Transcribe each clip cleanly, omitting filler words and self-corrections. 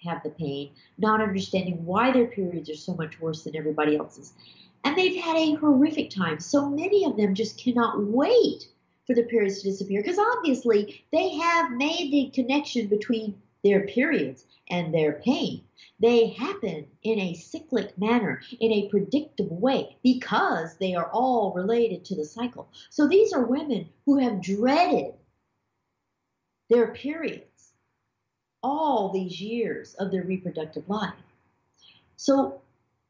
have the pain, not understanding why their periods are so much worse than everybody else's. And they've had a horrific time. So many of them just cannot wait for the periods to disappear because obviously they have made the connection between their periods and their pain. They happen in a cyclic manner, in a predictable way, because they are all related to the cycle. So these are women who have dreaded their periods all these years of their reproductive life. So,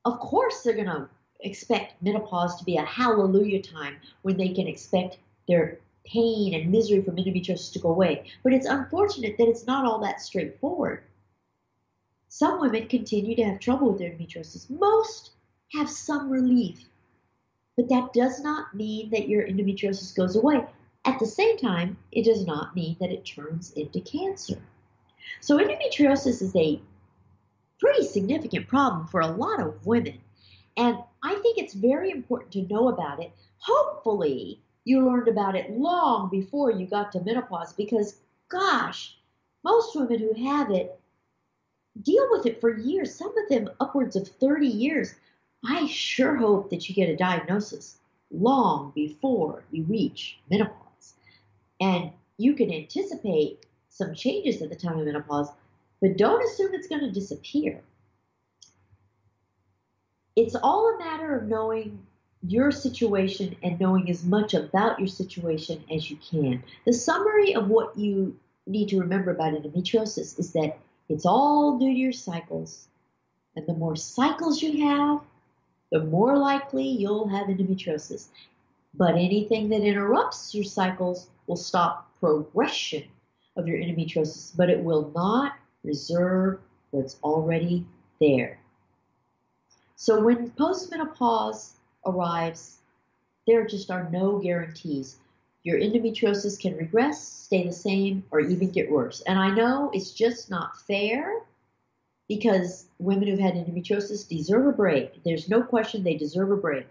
of course, they're going to expect menopause to be a hallelujah time when they can expect their pain and misery from endometriosis to go away. But it's unfortunate that it's not all that straightforward. Some women continue to have trouble with their endometriosis. Most have some relief, but that does not mean that your endometriosis goes away. At the same time, it does not mean that it turns into cancer. So endometriosis is a pretty significant problem for a lot of women. And I think it's very important to know about it. Hopefully, you learned about it long before you got to menopause because, gosh, most women who have it deal with it for years, some of them upwards of 30 years. I sure hope that you get a diagnosis long before you reach menopause. And you can anticipate some changes at the time of menopause, but don't assume it's going to disappear. It's all a matter of knowing your situation and knowing as much about your situation as you can. The summary of what you need to remember about endometriosis is that it's all due to your cycles. And the more cycles you have, the more likely you'll have endometriosis. But anything that interrupts your cycles will stop progression of your endometriosis, but it will not reserve what's already there. So when postmenopause arrives, there just are no guarantees. Your endometriosis can regress, stay the same, or even get worse. And I know it's just not fair because women who've had endometriosis deserve a break. There's no question they deserve a break.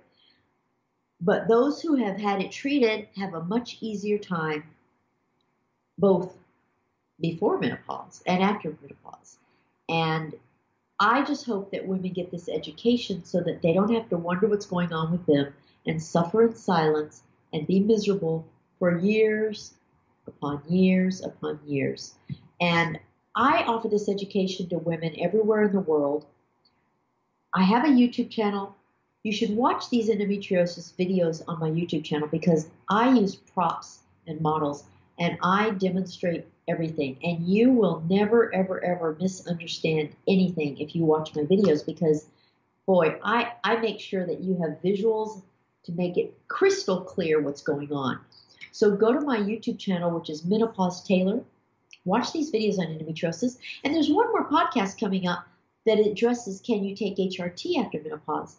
But those who have had it treated have a much easier time both before menopause and after menopause. And I just hope that women get this education so that they don't have to wonder what's going on with them and suffer in silence and be miserable for years upon years upon years. And I offer this education to women everywhere in the world. I have a YouTube channel. You should watch these endometriosis videos on my YouTube channel because I use props and models and I demonstrate everything. And you will never, ever, ever misunderstand anything if you watch my videos because, boy, I make sure that you have visuals to make it crystal clear what's going on. So go to my YouTube channel, which is Menopause Taylor. Watch these videos on endometriosis. And there's one more podcast coming up that addresses can you take HRT after menopause?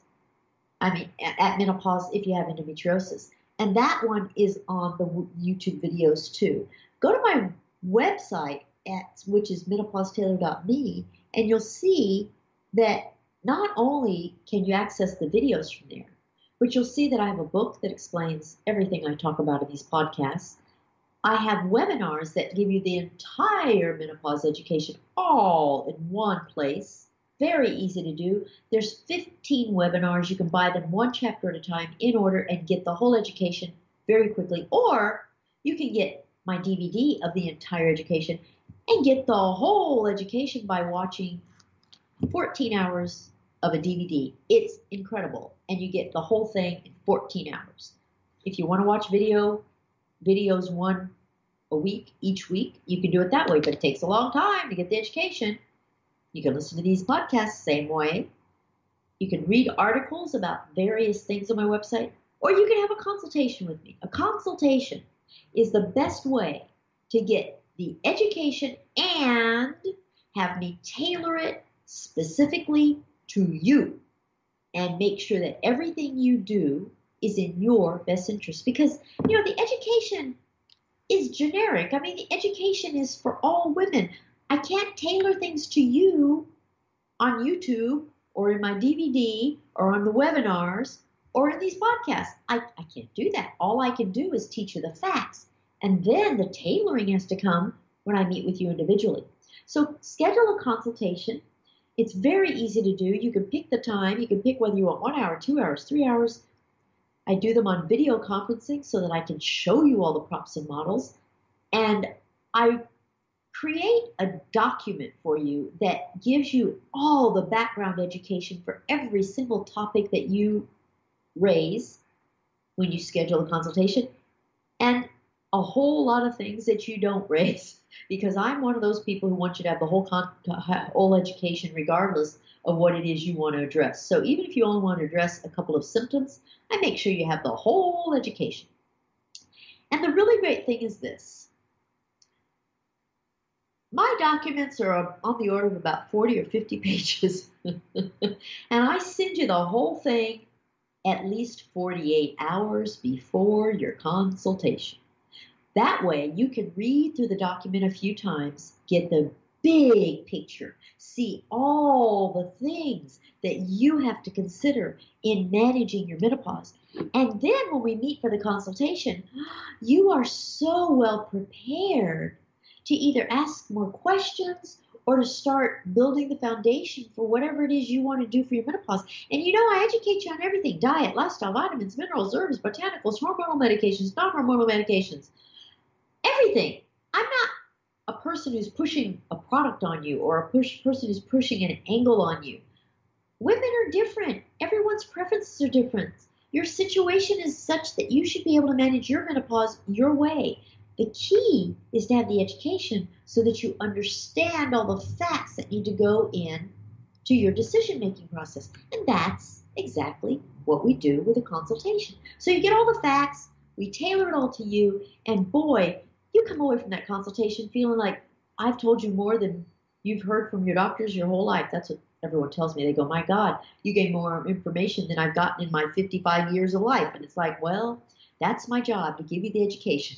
I mean, at menopause if you have endometriosis. And that one is on the YouTube videos too. Go to my website, which is menopausetaylor.me, and you'll see that not only can you access the videos from there, but you'll see that I have a book that explains everything I talk about in these podcasts. I have webinars that give you the entire menopause education all in one place. Very easy to do. There's 15 webinars. You can buy them one chapter at a time in order and get the whole education very quickly. Or you can get my DVD of the entire education and get the whole education by watching 14 hours of a DVD. It's incredible. And you get the whole thing in 14 hours. If you want to watch videos one a week, each week, you can do it that way, but it takes a long time to get the education. You can listen to these podcasts the same way. You can read articles about various things on my website, or you can have a consultation with me. A consultation is the best way to get the education and have me tailor it specifically to you and make sure that everything you do is in your best interest. Because, you know, the education is generic. I mean, the education is for all women. I can't tailor things to you on YouTube or in my DVD or on the webinars or in these podcasts. I can't do that. All I can do is teach you the facts. And then the tailoring has to come when I meet with you individually. So schedule a consultation. It's very easy to do. You can pick the time. You can pick whether you want 1 hour, 2 hours, 3 hours. I do them on video conferencing so that I can show you all the props and models. And I create a document for you that gives you all the background education for every single topic that you raise when you schedule a consultation, and a whole lot of things that you don't raise, because I'm one of those people who want you to have the whole education regardless of what it is you want to address. So even if you only want to address a couple of symptoms, I make sure you have the whole education. And the really great thing is this. My documents are on the order of about 40 or 50 pages. And I send you the whole thing at least 48 hours before your consultation. That way you can read through the document a few times, get the big picture, see all the things that you have to consider in managing your menopause. And then when we meet for the consultation, you are so well prepared to either ask more questions or to start building the foundation for whatever it is you want to do for your menopause. And you know, I educate you on everything: diet, lifestyle, vitamins, minerals, herbs, botanicals, hormonal medications, non-hormonal medications, everything. I'm not a person who's pushing a product on you or a person who's pushing an angle on you. Women are different. Everyone's preferences are different. Your situation is such that you should be able to manage your menopause your way. The key is to have the education so that you understand all the facts that need to go in to your decision-making process. And that's exactly what we do with a consultation. So you get all the facts, we tailor it all to you, and boy, you come away from that consultation feeling like I've told you more than you've heard from your doctors your whole life. That's what everyone tells me. They go, my God, you gave more information than I've gotten in my 55 years of life. And it's like, well, that's my job, to give you the education.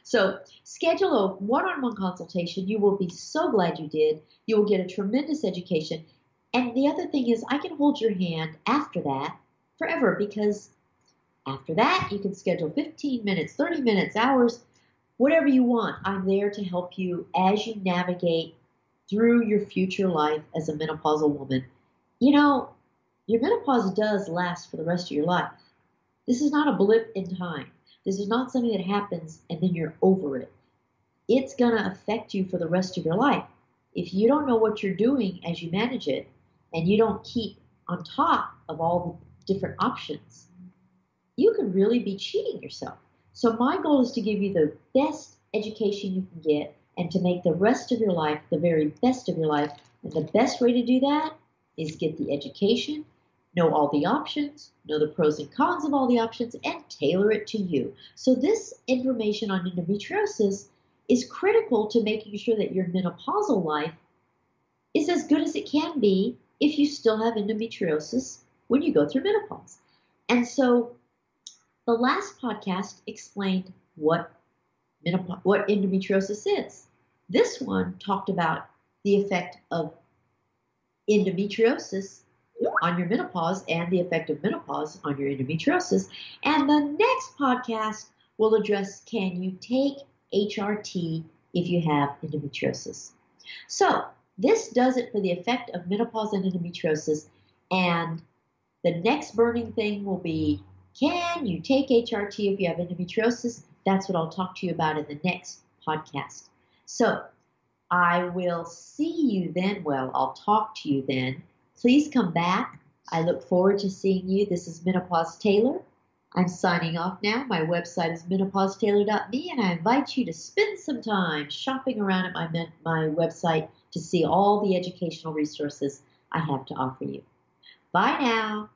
So schedule a one-on-one consultation. You will be so glad you did. You will get a tremendous education. And the other thing is, I can hold your hand after that forever, because after that, you can schedule 15 minutes, 30 minutes, hours, whatever you want. I'm there to help you as you navigate through your future life as a menopausal woman. You know, your menopause does last for the rest of your life. This is not a blip in time. This is not something that happens and then you're over it. It's going to affect you for the rest of your life. If you don't know what you're doing as you manage it, and you don't keep on top of all the different options, you can really be cheating yourself. So my goal is to give you the best education you can get and to make the rest of your life the very best of your life. And the best way to do that is get the education, know all the options, know the pros and cons of all the options, and tailor it to you. So this information on endometriosis is critical to making sure that your menopausal life is as good as it can be if you still have endometriosis when you go through menopause. And so the last podcast explained what endometriosis is. This one talked about the effect of endometriosis on your menopause and the effect of menopause on your endometriosis. And the next podcast will address, can you take HRT if you have endometriosis? So this does it for the effect of menopause and endometriosis. And the next burning thing will be, can you take HRT if you have endometriosis? That's what I'll talk to you about in the next podcast. So I will see you then. Well, I'll talk to you then. Please come back. I look forward to seeing you. This is Menopause Taylor. I'm signing off now. My website is menopausetaylor.me, and I invite you to spend some time shopping around at my website to see all the educational resources I have to offer you. Bye now.